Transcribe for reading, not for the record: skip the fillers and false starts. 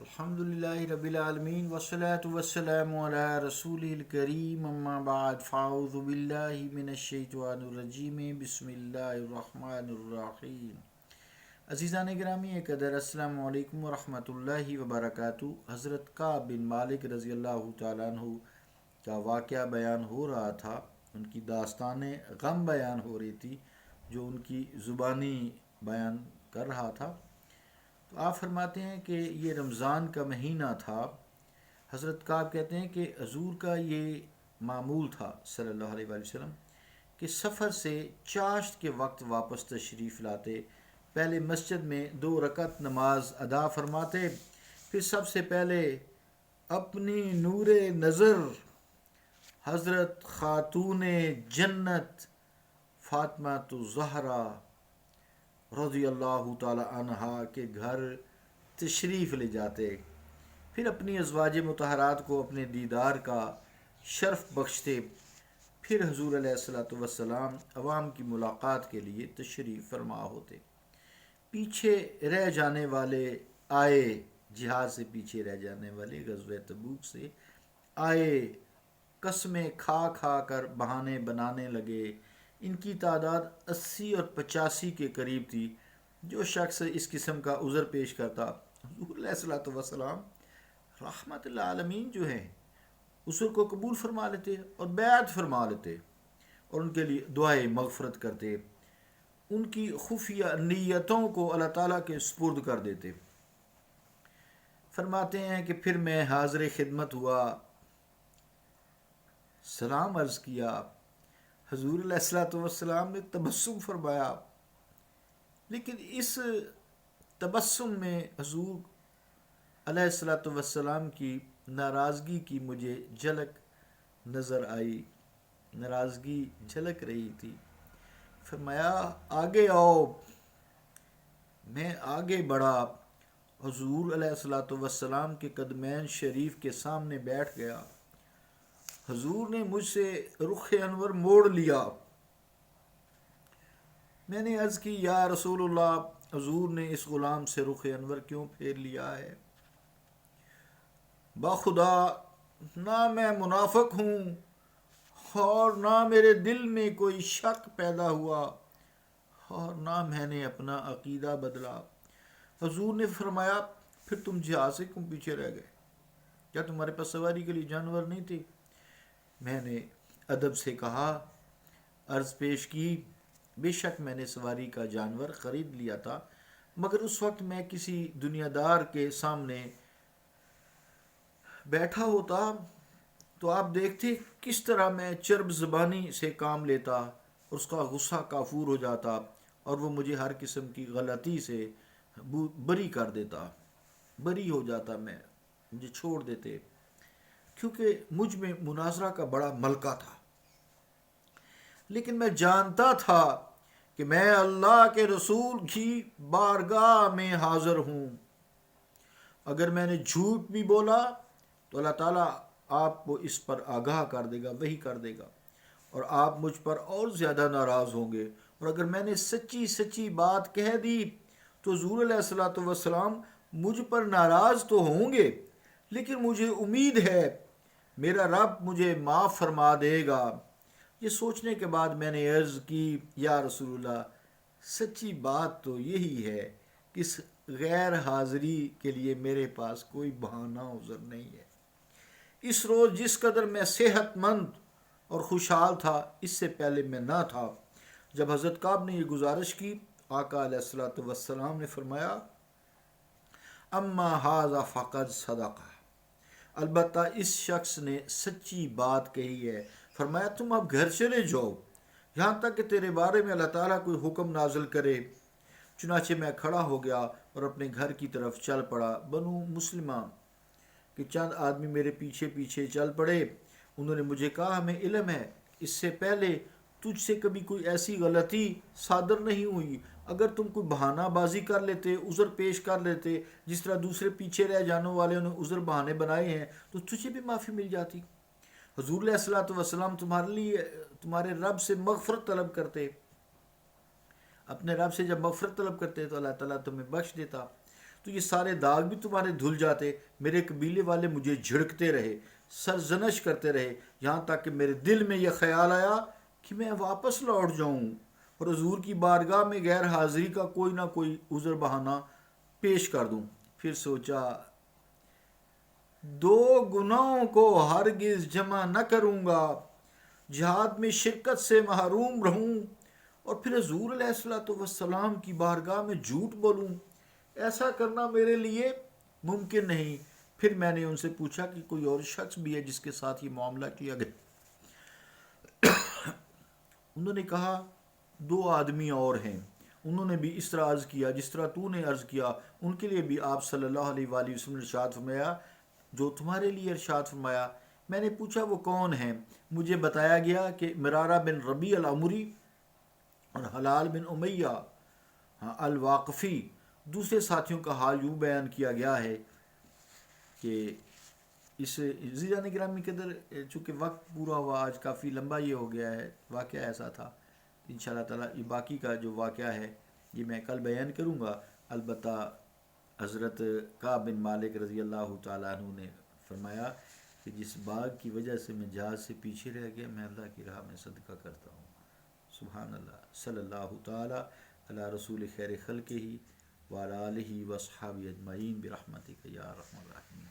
الحمدللہ رب العالمین والصلاة والسلام علی رسول الکریم اما بعد فاعوذ باللہ من الشیطان الرجیم بسم اللہ الرحمن الرحیم۔ عزیزان گرامی قدر، السلام علیکم ورحمۃ اللہ وبرکاتہ۔ حضرت کعب بن مالک رضی اللہ تعالیٰ عنہ کا واقعہ بیان ہو رہا تھا، ان کی داستان غم بیان ہو رہی تھی جو ان کی زبانی بیان کر رہا تھا۔ تو آپ فرماتے ہیں کہ یہ رمضان کا مہینہ تھا۔ حضرت کعب کہتے ہیں کہ حضور کا یہ معمول تھا صلی اللہ علیہ وآلہ وسلم کہ سفر سے چاشت کے وقت واپس تشریف لاتے، پہلے مسجد میں 2 رکعت نماز ادا فرماتے، پھر سب سے پہلے اپنی نور نظر حضرت خاتون جنت فاطمہ الزہرا رضی اللہ تعالی عنہا کے گھر تشریف لے جاتے، پھر اپنی ازواج مطہرات کو اپنے دیدار کا شرف بخشتے، پھر حضور علیہ الصلوۃ والسلام عوام کی ملاقات کے لیے تشریف فرما ہوتے۔ پیچھے رہ جانے والے آئے، جہاد سے پیچھے رہ جانے والے غزوہ تبوک سے آئے، قسمیں کھا کھا کر بہانے بنانے لگے۔ ان کی تعداد 80 اور 85 کے قریب تھی۔ جو شخص اس قسم کا عذر پیش کرتا، حضور علیہ الصلوۃ والسلام رحمت العالمین جو ہیں عذر کو قبول فرما لیتے اور بیعت فرما لیتے اور ان کے لیے دعائے مغفرت کرتے، ان کی خفیہ نیتوں کو اللہ تعالیٰ کے سپرد کر دیتے۔ فرماتے ہیں کہ پھر میں حاضر خدمت ہوا، سلام عرض کیا، حضور علیہ الصلوۃ والسلام نے تبسم فرمایا، لیکن اس تبسم میں حضور علیہ الصلوۃ والسلام کی ناراضگی کی مجھے جھلک نظر آئی، ناراضگی جھلک رہی تھی۔ فرمایا آگے آؤ۔ میں آگے بڑھا، حضور علیہ الصلوۃ والسلام کے قدمین شریف کے سامنے بیٹھ گیا۔ حضور نے مجھ سے رخ انور موڑ لیا۔ میں نے عرض کی یا رسول اللہ، حضور نے اس غلام سے رخ انور کیوں پھیر لیا ہے؟ بخدا نہ میں منافق ہوں اور نہ میرے دل میں کوئی شک پیدا ہوا اور نہ میں نے اپنا عقیدہ بدلا۔ حضور نے فرمایا پھر تم جہاد سے کیوں پیچھے رہ گئے؟ کیا تمہارے پاس سواری کے لیے جانور نہیں تھے؟ میں نے ادب سے کہا، عرض پیش کی، بے شک میں نے سواری کا جانور خرید لیا تھا، مگر اس وقت میں کسی دنیا دار کے سامنے بیٹھا ہوتا تو آپ دیکھتے کس طرح میں چرب زبانی سے کام لیتا اور اس کا غصہ کافور ہو جاتا اور وہ مجھے ہر قسم کی غلطی سے بری کر دیتا، بری ہو جاتا، میں مجھے چھوڑ دیتے، کیونکہ مجھ میں مناظرہ کا بڑا ملکہ تھا۔ لیکن میں جانتا تھا کہ میں اللہ کے رسول کی بارگاہ میں حاضر ہوں، اگر میں نے جھوٹ بھی بولا تو اللہ تعالیٰ آپ کو اس پر آگاہ کر دے گا، وحی کر دے گا، اور آپ مجھ پر اور زیادہ ناراض ہوں گے، اور اگر میں نے سچی سچی بات کہہ دی تو حضور علیہ الصلوۃ والسلام مجھ پر ناراض تو ہوں گے، لیکن مجھے امید ہے میرا رب مجھے معاف فرما دے گا۔ یہ سوچنے کے بعد میں نے عرض کی یا رسول اللہ، سچی بات تو یہی ہے کہ اس غیر حاضری کے لیے میرے پاس کوئی بہانہ عذر نہیں ہے۔ اس روز جس قدر میں صحت مند اور خوشحال تھا، اس سے پہلے میں نہ تھا۔ جب حضرت کعب نے یہ گزارش کی، آقا علیہ الصلوۃ والسلام نے فرمایا اما ھذا فقد صدق، البتہ اس شخص نے سچی بات کہی ہے۔ فرمایا تم اب گھر چلے جاؤ یہاں تک کہ تیرے بارے میں اللہ تعالیٰ کوئی حکم نازل کرے۔ چنانچہ میں کھڑا ہو گیا اور اپنے گھر کی طرف چل پڑا۔ بنو مسلمہ کہ چند آدمی میرے پیچھے پیچھے چل پڑے۔ انہوں نے مجھے کہا ہمیں علم ہے اس سے پہلے تجھ سے کبھی کوئی ایسی غلطی صادر نہیں ہوئی، اگر تم کوئی بہانہ بازی کر لیتے، عذر پیش کر لیتے جس طرح دوسرے پیچھے رہ جانے والے نے عذر بہانے بنائے ہیں، تو تجھے بھی معافی مل جاتی۔ حضور علیہ الصلوۃ والسلام تمہارے رب سے مغفرت طلب کرتے، اپنے رب سے جب مغفرت طلب کرتے تو اللہ تعالیٰ تمہیں بخش دیتا۔ تو یہ سارے داغ بھی تمہارے دھل جاتے. میرے قبیلے والے مجھے جھڑکتے رہے, سرزنش کرتے رہے, یہاں تک کہ میرے دل میں یہ خیال آیا کہ میں واپس لوٹ جاؤں اور حضور کی بارگاہ میں غیر حاضری کا کوئی نہ کوئی عذر بہانہ پیش کر دوں. پھر سوچا دو گناہوں کو ہرگز جمع نہ کروں گا, جہاد میں شرکت سے محروم رہوں اور پھر حضور علیہ الصلوۃ والسلام کی بارگاہ میں جھوٹ بولوں. ایسا کرنا میرے لیے ممکن نہیں. پھر میں نے ان سے پوچھا کہ کوئی اور شخص بھی ہے جس کے ساتھ یہ معاملہ کیا گیا. انہوں نے کہا 2 آدمی اور ہیں, انہوں نے بھی اس طرح عرض کیا جس طرح تو نے عرض کیا. ان کے لیے بھی آپ صلی اللہ علیہ وآلہ وسلم نے ارشاد فرمایا جو تمہارے لیے ارشاد فرمایا. میں نے پوچھا وہ کون ہیں؟ مجھے بتایا گیا کہ مرارہ بن ربیع العمری اور حلال بن امیہ الواقفی. دوسرے ساتھیوں کا حال یوں بیان کیا گیا ہے کہ اس عزیزان گرامی کے در چونکہ وقت پورا ہوا, آج کافی لمبا یہ ہو گیا ہے, واقعہ ایسا تھا. انشاءاللہ تعالیٰ یہ باقی کا جو واقعہ ہے یہ میں کل بیان کروں گا. البتہ حضرت کعب بن مالک رضی اللہ تعالیٰ عنہ نے فرمایا کہ جس باغ کی وجہ سے میں جہاز سے پیچھے رہ گیا میں اللہ کی راہ میں صدقہ کرتا ہوں. سبحان اللہ. صلی اللہ تعالیٰ علی رسول خیر خلقہ وعلی آلہ واصحابہ اجمعین برحمتک یا ارحم الراحمین.